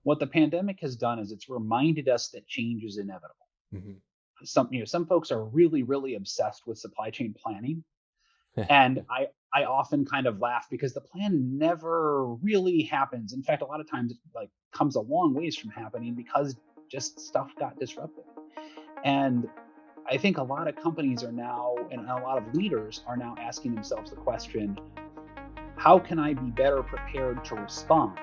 what the pandemic has done is it's reminded us that change is inevitable. Mhm. Some folks are really, really obsessed with supply chain planning. And I often kind of laugh because the plan never really happens. In fact, a lot of times it like comes a long ways from happening because just stuff got disrupted. And I think a lot of companies are now, and a lot of leaders are now asking themselves the question, how can I be better prepared to respond?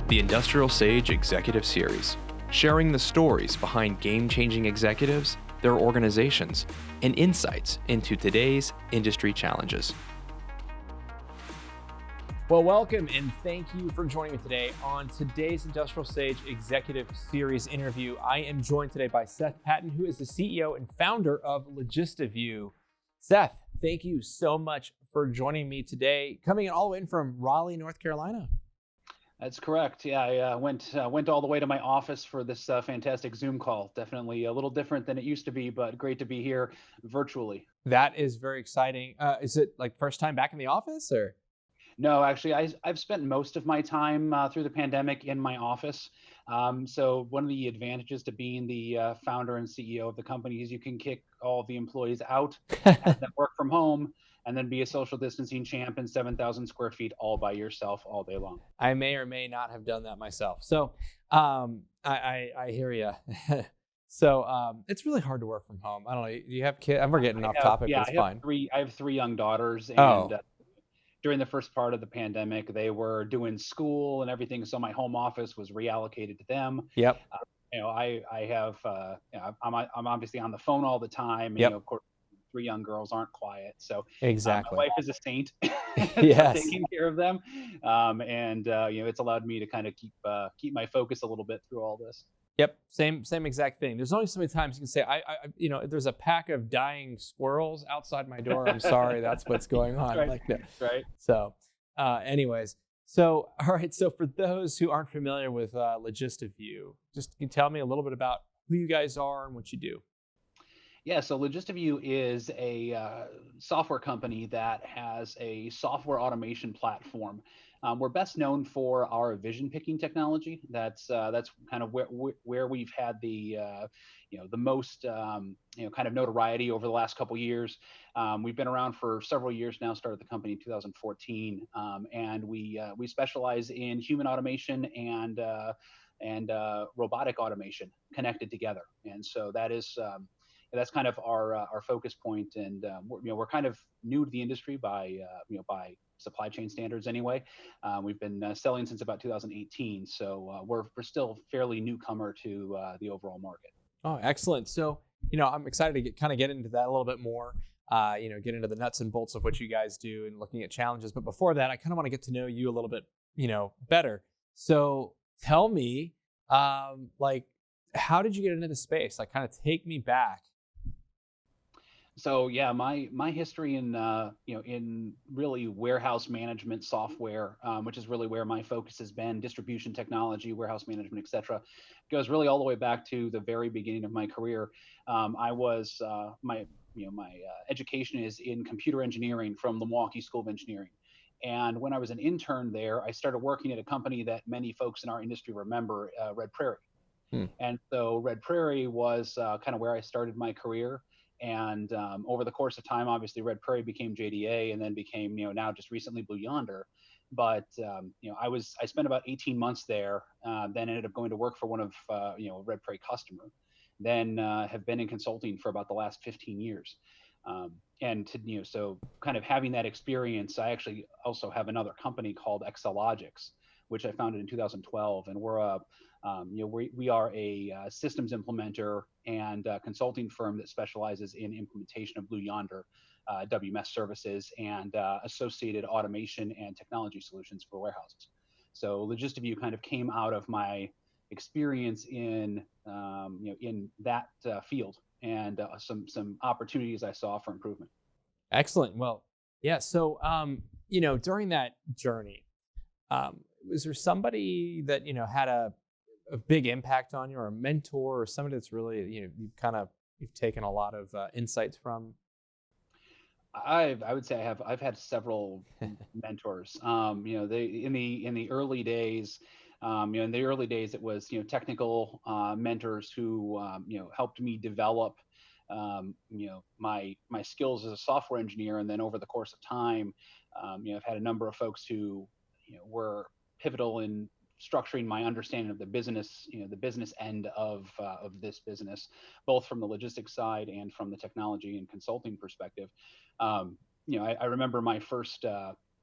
The Industrial Sage Executive Series, sharing the stories behind game-changing executives, their organizations, and insights into today's industry challenges. Well, welcome and thank you for joining me today on today's Industrial Sage Executive Series interview. I am joined today by Seth Patin, who is the CEO and founder of LogistiVIEW. Seth, thank you so much for joining me today, coming all the way in from Raleigh, North Carolina. That's correct. Yeah, I went all the way to my office for this fantastic Zoom call. Definitely a little different than it used to be, but great to be here virtually. That is very exciting. Is it like first time back in the office or? No, actually, I've spent most of my time through the pandemic in my office. So one of the advantages to being the founder and CEO of the company is you can kick all of the employees out, have them work from home, and then be a social distancing champ in 7,000 square feet all by yourself all day long. I may or may not have done that myself. So I hear you. So it's really hard to work from home. I don't know. Do you have kids? We're getting off topic, but it's fine. I have three young daughters, and Oh, during the first part of the pandemic, they were doing school and everything, so my home office was reallocated to them. yep, I have I'm obviously on the phone all the time, and yep, of course, three young girls aren't quiet. So my exactly. wife is a saint for Yes. taking care of them, and it's allowed me to kind of keep my focus a little bit through all this. Yep, same exact thing. There's only so many times you can say, if there's a pack of dying squirrels outside my door, I'm sorry, that's what's going on. Right, Like, no. right. So, anyways, so all right. So for those who aren't familiar with LogistiVIEW, just can you tell me a little bit about who you guys are and what you do? Yeah, so LogistiVIEW is a software company that has a software automation platform. We're best known for our vision picking technology. That's kind of where we've had the most kind of notoriety over the last couple years. We've been around for several years now. Started the company in 2014, and we specialize in human automation and robotic automation connected together. And so that's kind of our focus point, and we're kind of new to the industry by supply chain standards anyway. We've been selling since about 2018, so we're still fairly newcomer to the overall market. Oh, excellent. So, I'm excited to kind of get into that a little bit more. Get into the nuts and bolts of what you guys do and looking at challenges. But before that, I kind of want to get to know you a little bit, better. So, tell me, like, how did you get into the space? Like, kind of take me back. So yeah, my history in really warehouse management software, which is really where my focus has been, distribution technology, warehouse management, etc., goes really all the way back to the very beginning of my career. I was my education is in computer engineering from the Milwaukee School of Engineering. And when I was an intern there, I started working at a company that many folks in our industry remember, Red Prairie. Hmm. And so Red Prairie was kind of where I started my career. And over the course of time, obviously, Red Prairie became JDA, and then became, now just recently Blue Yonder. But I spent about 18 months there. Then ended up going to work for one of Red Prairie customer. Then have been in consulting for about the last 15 years. So kind of having that experience, I actually also have another company called Accelogix, which I founded in 2012, and we are a systems implementer and consulting firm that specializes in implementation of Blue Yonder WMS services and associated automation and technology solutions for warehouses. So LogistiVIEW kind of came out of my experience in that field, and some opportunities I saw for improvement. Excellent. Well, yeah. So, during that journey, was there somebody that, had a big impact on you, or a mentor, or somebody that's really, you've taken a lot of insights from? I would say I've had several mentors. They in the early days, In the early days, it was technical mentors who helped me develop my skills as a software engineer, and then over the course of time, I've had a number of folks who were pivotal in structuring my understanding of the business end of this business, both from the logistics side and from the technology and consulting perspective. I remember my first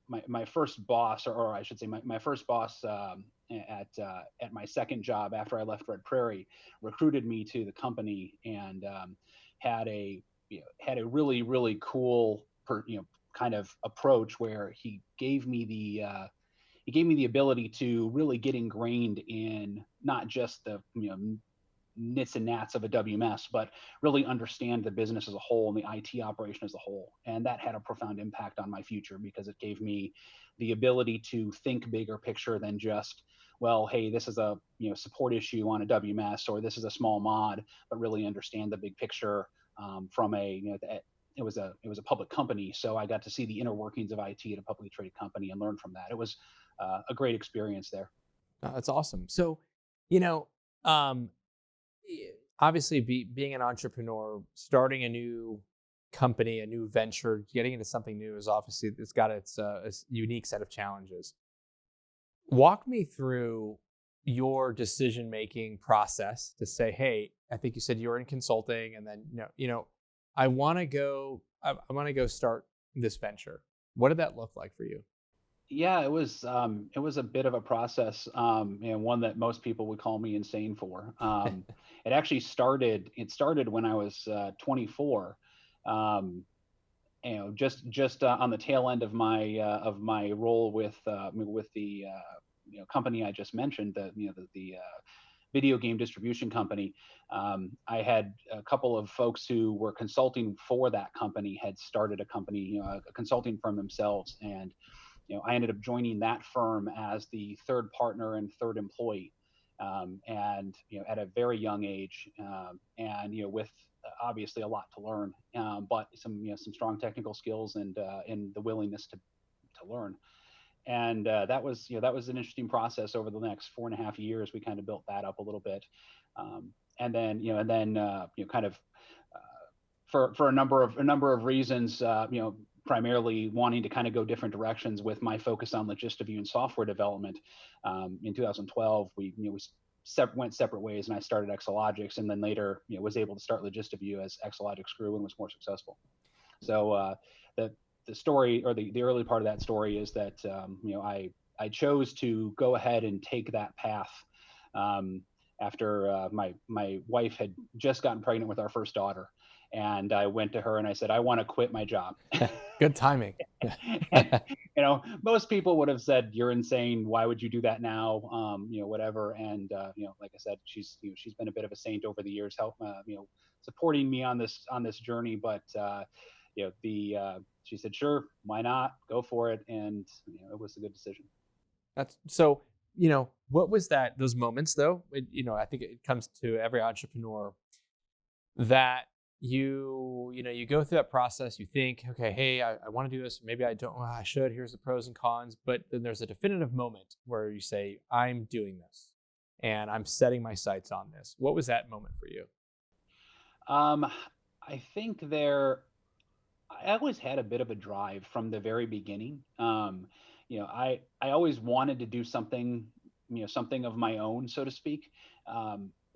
my first boss, or I should say my first boss at my second job after I left Red Prairie, recruited me to the company and had a really cool kind of approach where he gave me the ability to really get ingrained in not just the nits and gnats of a WMS, but really understand the business as a whole and the IT operation as a whole. And that had a profound impact on my future because it gave me the ability to think bigger picture than just, well, hey, this is a support issue on a WMS, or this is a small mod, but really understand the big picture from it was a public company, so I got to see the inner workings of IT at a publicly traded company and learn from that. It was a great experience there. That's awesome. So, um, obviously, being an entrepreneur, starting a new company, a new venture, getting into something new is obviously, it's got its a unique set of challenges. Walk me through your decision-making process to say, hey, I think you said you were in consulting, and then I want to go start this venture. What did that look like for you? Yeah, it was a bit of a process, and one that most people would call me insane for. It actually started when I was 24. Just on the tail end of my role with the company I just mentioned, the video game distribution company. I had a couple of folks who were consulting for that company had started a company, a consulting firm themselves, and I ended up joining that firm as the third partner and third employee, and at a very young age, and with obviously a lot to learn, but some strong technical skills and the willingness to learn. And that was an interesting process over the next 4.5 years. We kind of built that up a little bit, and then kind of for a number of reasons, primarily wanting to kind of go different directions with my focus on LogistiVIEW and software development. In 2012, we went separate ways, and I started accelogix, and then later was able to start LogistiVIEW as accelogix grew and was more successful. So the story, or the early part of that story, is that I chose to go ahead and take that path after my wife had just gotten pregnant with our first daughter. And I went to her and I said, I want to quit my job. Good timing. Most people would have said, you're insane. Why would you do that now? Whatever. And, like I said, she's been a bit of a saint over the years, supporting me on this journey. But, she said, sure, why not? Go for it. And, it was a good decision. That's so, what was those moments though? I think it comes to every entrepreneur that you go through that process. You think, okay, hey, I want to do this. Maybe I don't. Well, I should. Here's the pros and cons. But then there's a definitive moment where you say, I'm doing this and I'm setting my sights on this. What was that moment for you? I think I always had a bit of a drive from the very beginning. I always wanted to do something, something of my own, so to speak.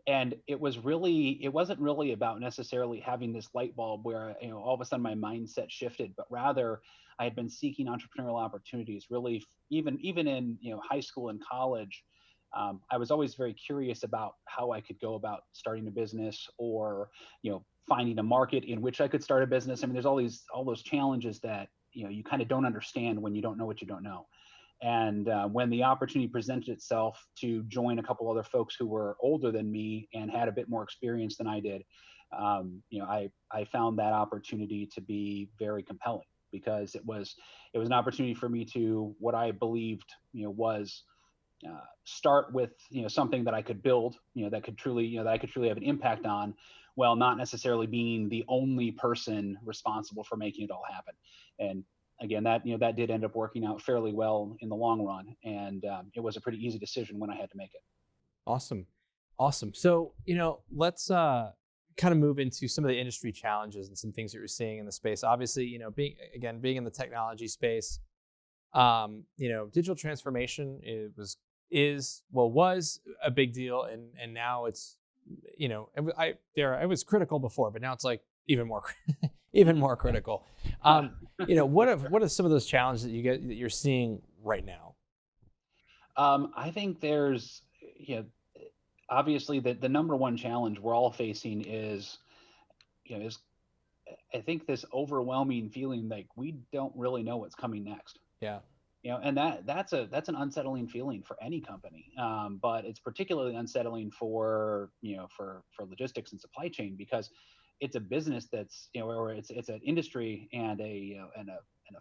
And it wasn't really about necessarily having this light bulb where, all of a sudden my mindset shifted, but rather I had been seeking entrepreneurial opportunities really, even in, high school and college. I was always very curious about how I could go about starting a business, or, finding a market in which I could start a business. I mean, there's all those challenges that, you kind of don't understand when you don't know what you don't know. And when the opportunity presented itself to join a couple other folks who were older than me and had a bit more experience than I did, I found that opportunity to be very compelling, because it was an opportunity for me to, what I believed, was start with something that I could build, that I could truly have an impact on, while not necessarily being the only person responsible for making it all happen. And again, that did end up working out fairly well in the long run, and it was a pretty easy decision when I had to make it. Awesome. Awesome. So, let's kind of move into some of the industry challenges and some things that you're seeing in the space. Obviously, being in the technology space, digital transformation was a big deal, and now it's, it was critical before, but now it's like even more even more critical. What are some of those challenges that you're seeing right now? I think there's, obviously the number one challenge we're all facing is I think this overwhelming feeling like we don't really know what's coming next. Yeah. And that's an unsettling feeling for any company, but it's particularly unsettling for logistics and supply chain, because it's a business that's where it's an industry and a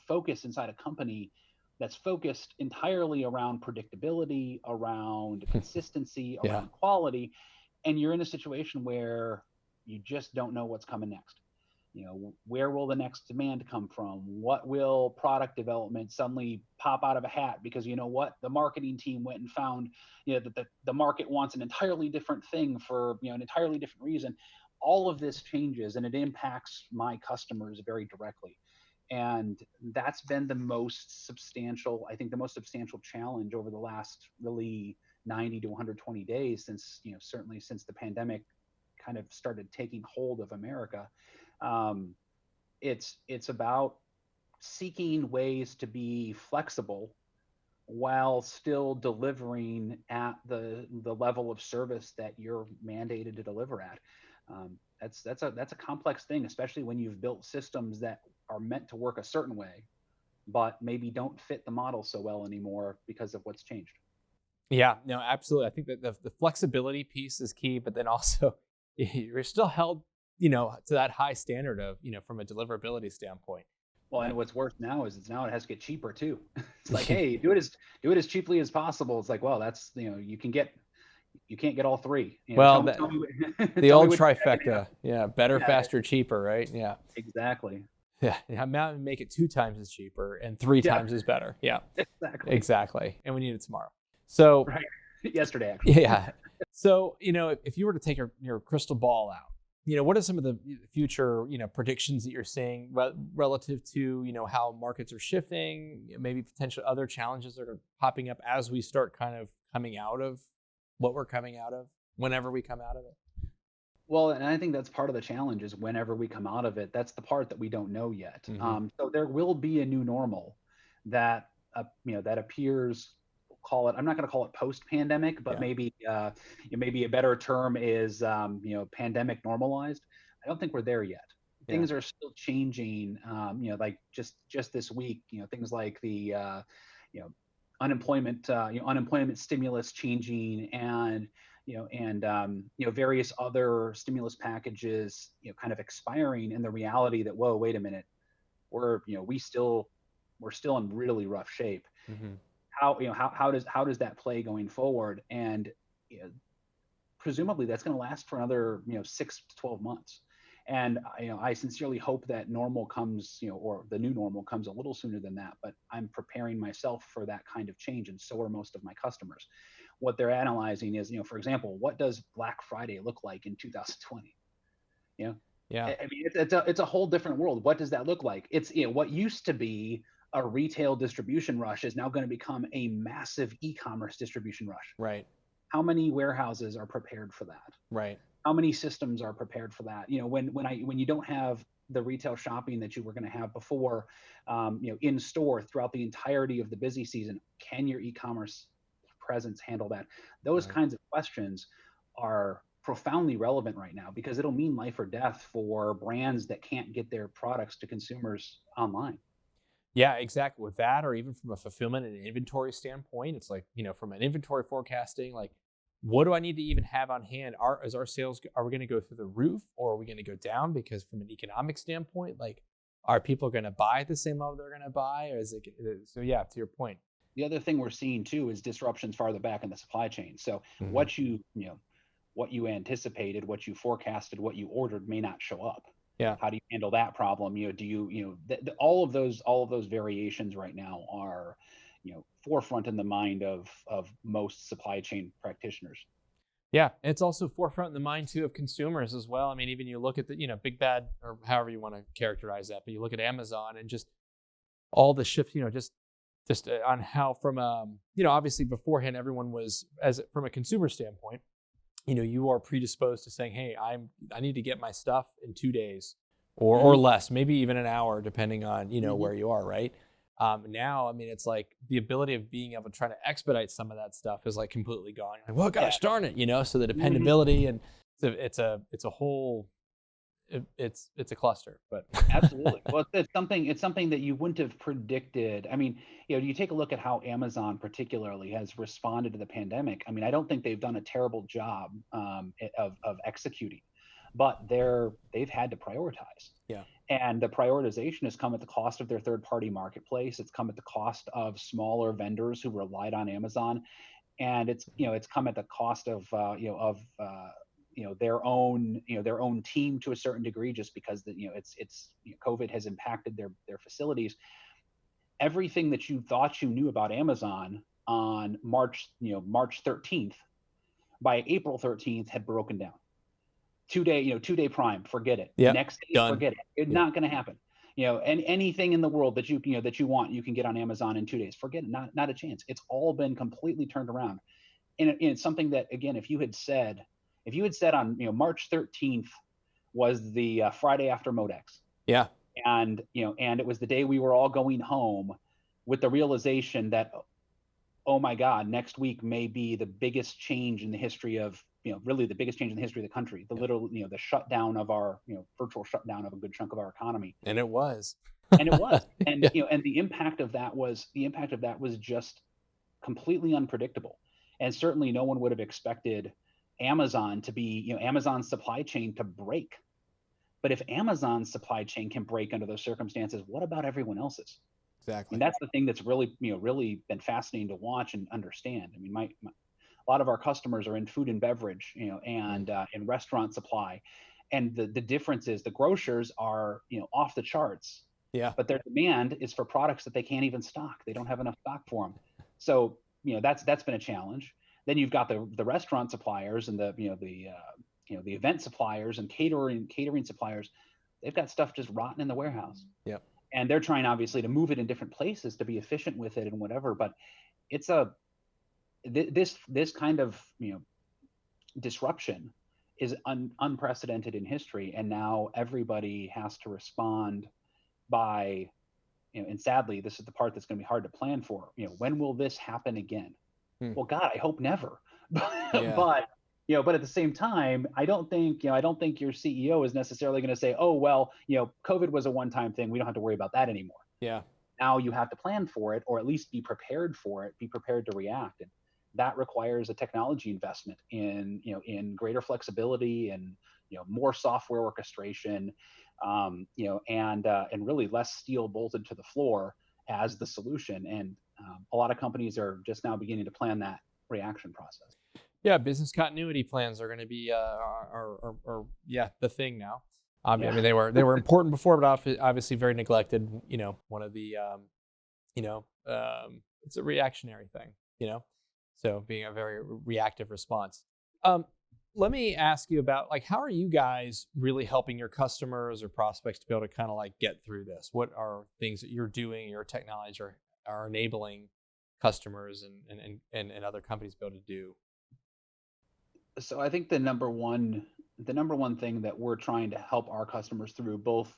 focus inside a company that's focused entirely around predictability, around consistency, Yeah. around quality, and you're in a situation where you just don't know what's coming next. Where will the next demand come from? What will product development suddenly pop out of a hat because the marketing team went and found that the market wants an entirely different thing for an entirely different reason. All of this changes and it impacts my customers very directly. And that's been the most substantial challenge over the last really 90 to 120 days since, certainly since the pandemic kind of started taking hold of America. It's about seeking ways to be flexible while still delivering at the level of service that you're mandated to deliver at. That's a complex thing, especially when you've built systems that are meant to work a certain way, but maybe don't fit the model so well anymore because of what's changed. Yeah, no, absolutely. I think that the flexibility piece is key, but then also you're still held, to that high standard of, from a deliverability standpoint. Well, and what's worse now is it has to get cheaper too. It's like, hey, do it as cheaply as possible. It's like, well, that's you can't get all three. Well, the old trifecta. Yeah, better, faster, cheaper, right? Yeah. Exactly. Yeah, I'm now going to make it 2 times as cheaper and 3 times as better. Yeah. Exactly. And we need it tomorrow. So right. Yesterday, actually. Yeah. So, if you were to take your crystal ball out, what are some of the future, predictions that you're seeing relative to, how markets are shifting, maybe potential other challenges that are popping up as we start kind of coming out of what we're coming out of, whenever we come out of it? Well, and I think that's part of the challenge is whenever we come out of it, that's the part that we don't know yet. Mm-hmm. So there will be a new normal that, that appears, I'm not going to call it post-pandemic, but maybe a better term is, pandemic normalized. I don't think we're there yet. Yeah. Things are still changing. Like just this week, things like the, unemployment stimulus changing, and various other stimulus packages, kind of expiring, and the reality that, whoa, wait a minute, we're still in really rough shape. Mm-hmm. How does that play going forward? And presumably that's going to last for another 6 to 12 months. And I sincerely hope that normal comes, or the new normal comes a little sooner than that. But I'm preparing myself for that kind of change, and so are most of my customers. What they're analyzing is, for example, what does Black Friday look like in 2020? Yeah. I mean, it's a whole different world. What does that look like? It's what used to be a retail distribution rush is now going to become a massive e-commerce distribution rush. Right. How many warehouses are prepared for that? Right. How many systems are prepared for that? When you don't have the retail shopping that you were going to have before, in store throughout the entirety of the busy season, can your e-commerce presence handle that? Those kinds of questions are profoundly relevant right now, because it'll mean life or death for brands that can't get their products to consumers online. Yeah, exactly. With that, or even from a fulfillment and inventory standpoint, it's like, from an inventory forecasting, like, what do I need to even have on hand? Are we going to go through the roof, or are we going to go down? Because from an economic standpoint, like, are people going to buy at the same level they're going to buy? Or is it, so yeah, to your point. The other thing we're seeing too is disruptions farther back in the supply chain. So Mm-hmm. what you anticipated, what you forecasted, what you ordered may not show up. Yeah. How do you handle that problem? Do you, all of those variations right now are, forefront in the mind of most supply chain practitioners. Yeah, and it's also forefront in the mind too of consumers as well. I mean, even you look at the, big bad, or however you want to characterize that, but you look at Amazon and just all the shift, just on how from obviously beforehand everyone was, as from a consumer standpoint, you are predisposed to saying, hey, I need to get my stuff in 2 days or less, maybe even an hour, depending on where you are, right? Now, I mean, it's like the ability of being able to try to expedite some of that stuff is like completely gone. Like, well, gosh darn it, so the dependability and it's a whole, it's a cluster, but Absolutely. Well, it's something that you wouldn't have predicted. I mean, you take a look at how Amazon particularly has responded to the pandemic. I mean, I don't think they've done a terrible job of executing, but they've had to prioritize. Yeah. And the prioritization has come at the cost of their third-party marketplace. It's come at the cost of smaller vendors who relied on Amazon, and it's come at the cost of their own team to a certain degree, just because COVID has impacted their facilities. Everything that you thought you knew about Amazon on March 13th, by April 13th had broken down. 2-day Prime, forget it. Yep. Next day, Done. forget it. It's not going to happen. And anything in the world that you want, you can get on Amazon in 2 days. Forget it. Not a chance. It's all been completely turned around. And it's something that, again, if you had said on March 13th was the Friday after Modex. Yeah. And it was the day we were all going home with the realization that, oh my God, next week may be the biggest change in the history of, really the biggest change in the history of the country. The literal, the shutdown of our, virtual shutdown of a good chunk of our economy. And it was. And it was. And and the impact of that was just completely unpredictable. And certainly no one would have expected Amazon to be, Amazon's supply chain to break. But if Amazon's supply chain can break under those circumstances, what about everyone else's? Exactly. And that's the thing that's really, really been fascinating to watch and understand. I mean, a lot of our customers are in food and beverage, and in restaurant supply, and the difference is the grocers are, off the charts. Yeah. But their demand is for products that they can't even stock. They don't have enough stock for them. So, that's been a challenge. Then you've got the restaurant suppliers and the event suppliers and catering suppliers. They've got stuff just rotting in the warehouse. Yep. And they're trying obviously to move it in different places to be efficient with it and whatever. But it's this kind of disruption is unprecedented in history, and now everybody has to respond by, and sadly, this is the part that's going to be hard to plan for. When will this happen again? Well, God, I hope never. Yeah. But at the same time, I don't think your CEO is necessarily going to say, oh, well, COVID was a one-time thing. We don't have to worry about that anymore. Yeah. Now you have to plan for it, or at least be prepared for it, be prepared to react. And that requires a technology investment in greater flexibility and, more software orchestration, and really less steel bolted to the floor as the solution. And a lot of companies are just now beginning to plan that reaction process. Yeah, business continuity plans are going to be the thing now. I mean, they were important before, but obviously very neglected. One of the it's a reactionary thing. So being a very reactive response. Let me ask you about, like, how are you guys really helping your customers or prospects to be able to kind of like get through this? What are things that you're doing, your technology are enabling customers and other companies to be able to do? So I think the number one thing that we're trying to help our customers through, both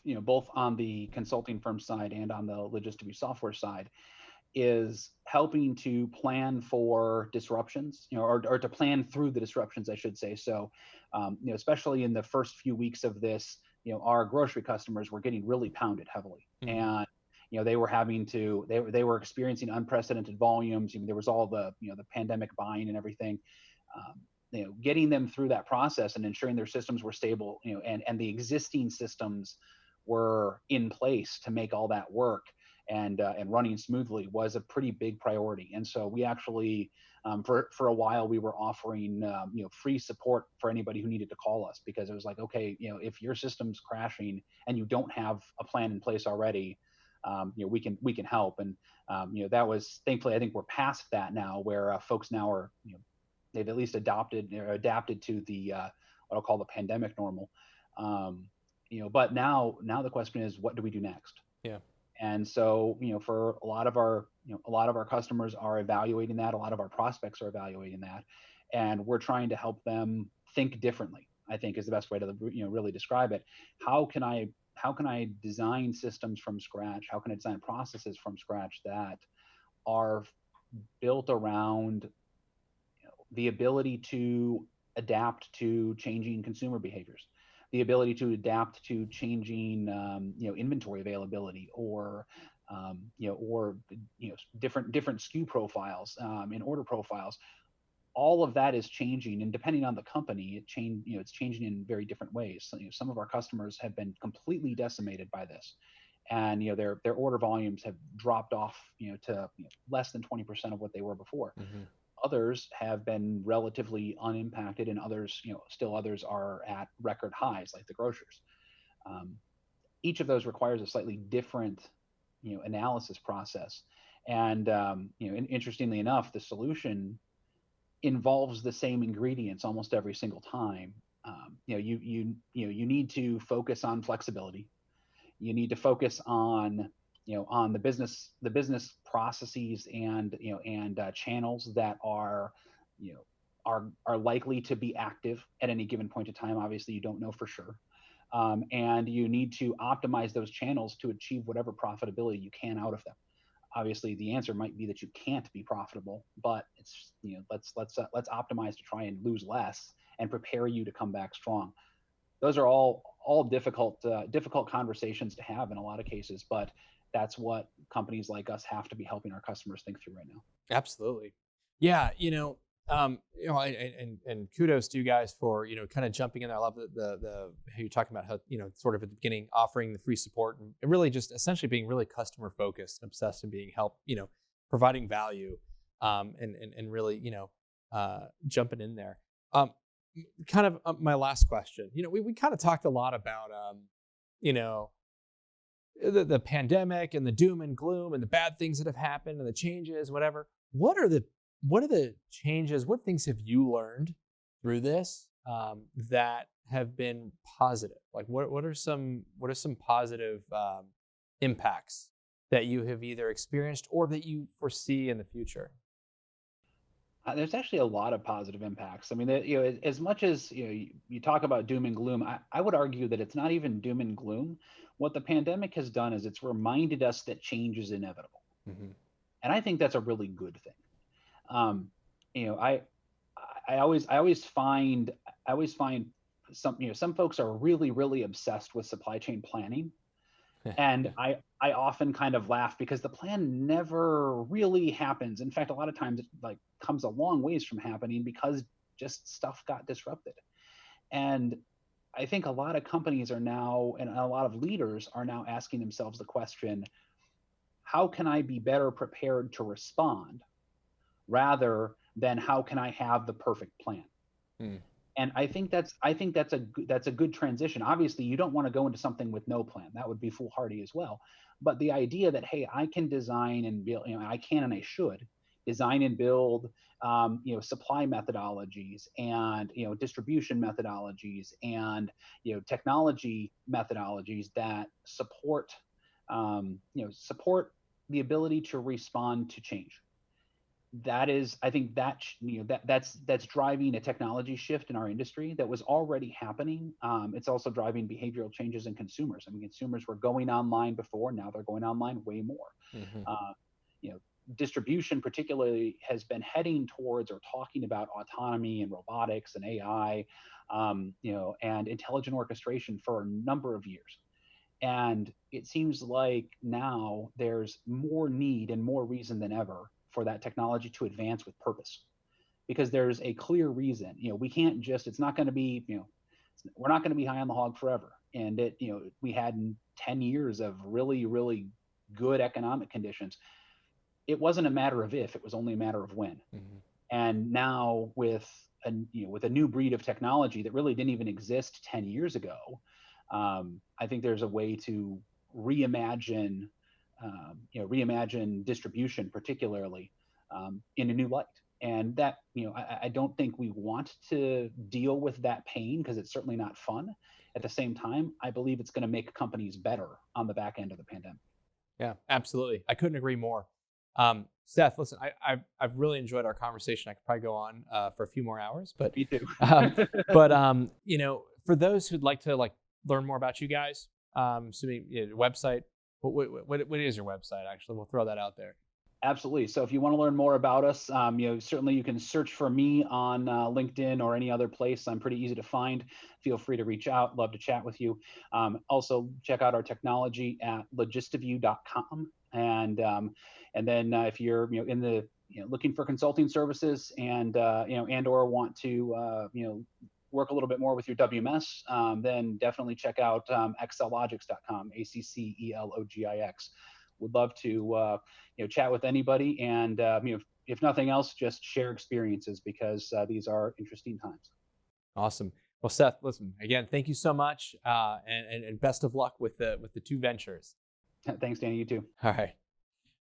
on the consulting firm side and on the LogistiVIEW software side, is helping to plan for disruptions, or to plan through the disruptions, I should say. So, especially in the first few weeks of this, our grocery customers were getting really pounded heavily, and they were they were experiencing unprecedented volumes. There was all the the pandemic buying and everything. Getting them through that process and ensuring their systems were stable, and the existing systems were in place to make all that work. and running smoothly was a pretty big priority. And so we actually, for a while, we were offering free support for anybody who needed to call us, because it was like, okay, if your system's crashing and you don't have a plan in place already, we can help. And that was, thankfully, I think we're past that now, where folks now are, they've at least adapted to the what I'll call the pandemic normal. But now the question is, what do we do next? Yeah. And so, for a lot of our customers are evaluating that. A lot of our prospects are evaluating that, and we're trying to help them think differently, I think, is the best way to really describe it. How can I design systems from scratch? How can I design processes from scratch that are built around the ability to adapt to changing consumer behaviors, the ability to adapt to changing inventory availability, or different SKU profiles, and order profiles. All of that is changing, and depending on the company, it's changing in very different ways. So, some of our customers have been completely decimated by this, and their order volumes have dropped off to less than 20% of what they were before. Mm-hmm. Others have been relatively unimpacted, and others, still others are at record highs, like the grocers. Each of those requires a slightly different, analysis process. And, interestingly enough, the solution involves the same ingredients almost every single time. You need to focus on flexibility. You need to focus on on the business processes and channels that are are likely to be active at any given point in time. Obviously, you don't know for sure, and you need to optimize those channels to achieve whatever profitability you can out of them. Obviously, the answer might be that you can't be profitable, but it's let's optimize to try and lose less and prepare you to come back strong. Those are all difficult conversations to have in a lot of cases, but that's what companies like us have to be helping our customers think through right now. Absolutely. Yeah. And kudos to you guys for, kind of jumping in there. I love the how you're talking about how, sort of at the beginning, offering the free support and really just essentially being really customer focused and obsessed and being providing value, and really, jumping in there. Kind of my last question, we kind of talked a lot about, the pandemic and the doom and gloom and the bad things that have happened and the changes, whatever. What are the changes? What things have you learned through this that have been positive? Like what are some positive impacts that you have either experienced or that you foresee in the future? There's actually a lot of positive impacts. I mean, as much as you talk about doom and gloom, I would argue that it's not even doom and gloom. What the pandemic has done is it's reminded us that change is inevitable, Mm-hmm. and I think that's a really good thing. I always find some folks are really obsessed with supply chain planning, and I often kind of laugh because the plan never really happens. In fact, a lot of times it comes a long ways from happening because just stuff got disrupted. And I think a lot of companies are now, and a lot of leaders are now asking themselves the question, how can I be better prepared to respond rather than how can I have the perfect plan? Hmm. And I think that's a good transition. Obviously, you don't want to go into something with no plan. That would be foolhardy as well. But the idea that, hey, I can design and build, I can and I should design and build, supply methodologies and distribution methodologies and technology methodologies that support support the ability to respond to change. That is, I think that's driving a technology shift in our industry that was already happening. It's also driving behavioral changes in consumers. I mean, consumers were going online before, now they're going online way more. Mm-hmm. Distribution particularly has been heading towards or talking about autonomy and robotics and AI, and intelligent orchestration for a number of years. And it seems like now there's more need and more reason than ever for that technology to advance with purpose, because there's a clear reason. We can't just, it's not going to be, we're not going to be high on the hog forever. And we had 10 years of really good economic conditions, it wasn't a matter of if, it was only a matter of when. Mm-hmm. And now with a new breed of technology that really didn't even exist 10 years ago, I think there's a way to reimagine distribution, particularly in a new light. And that, I don't think we want to deal with that pain, because it's certainly not fun. At the same time, I believe it's going to make companies better on the back end of the pandemic. Yeah, absolutely. I couldn't agree more. Seth, listen, I've really enjoyed our conversation. I could probably go on for a few more hours, but me too. For those who'd like to learn more about you guys, website. What is your website? Actually, we'll throw that out there. Absolutely. So if you want to learn more about us, certainly you can search for me on LinkedIn or any other place. I'm pretty easy to find. Feel free to reach out. Love to chat with you. Also, check out our technology at LogistiVIEW.com. And then if you're in the looking for consulting services and or want to work a little bit more with your WMS, then definitely check out accelogix.com. ACCELOGIX. Would love to chat with anybody, and if nothing else, just share experiences, because these are interesting times. Awesome. Well, Seth, listen, again, thank you so much, and best of luck with the two ventures. Thanks, Danny. You too. All right.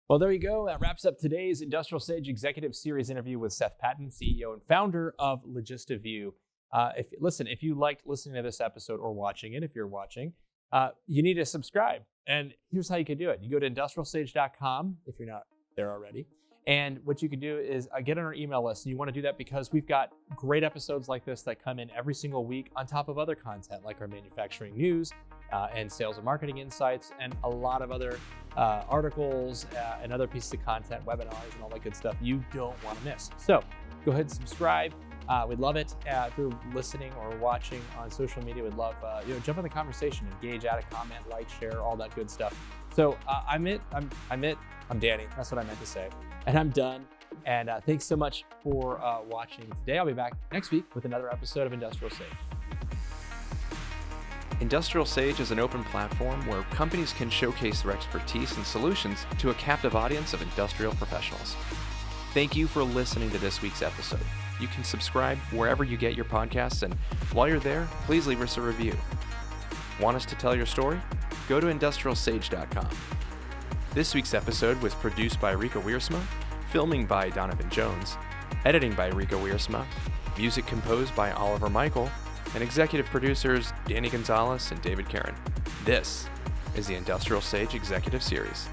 Well, there you go. That wraps up today's Industrial Sage Executive Series interview with Seth Patin, CEO and founder of LogistiVIEW. If you liked listening to this episode or watching it, if you're watching, you need to subscribe. And here's how you can do it. You go to IndustrialSage.com if you're not there already. And what you can do is get on our email list. And you want to do that because we've got great episodes like this that come in every single week, on top of other content like our manufacturing news and sales and marketing insights, and a lot of other articles and other pieces of content, webinars, and all that good stuff you don't want to miss. So go ahead and subscribe. We'd love it. If you're listening or watching on social media, we'd love jump in the conversation, engage, add a comment, like, share, all that good stuff. So I'm Danny. That's what I meant to say, and I'm done. And thanks so much for watching today. I'll be back next week with another episode of Industrial Sage. Industrial Sage is an open platform where companies can showcase their expertise and solutions to a captive audience of industrial professionals. Thank you for listening to this week's episode. You can subscribe wherever you get your podcasts, and while you're there, please leave us a review. Want us to tell your story? Go to IndustrialSage.com. This week's episode was produced by Rika Wiersma, filming by Donovan Jones, editing by Rika Wiersma, music composed by Oliver Michael, and executive producers Danny Gonzalez and David Karen. This is the Industrial Sage Executive Series.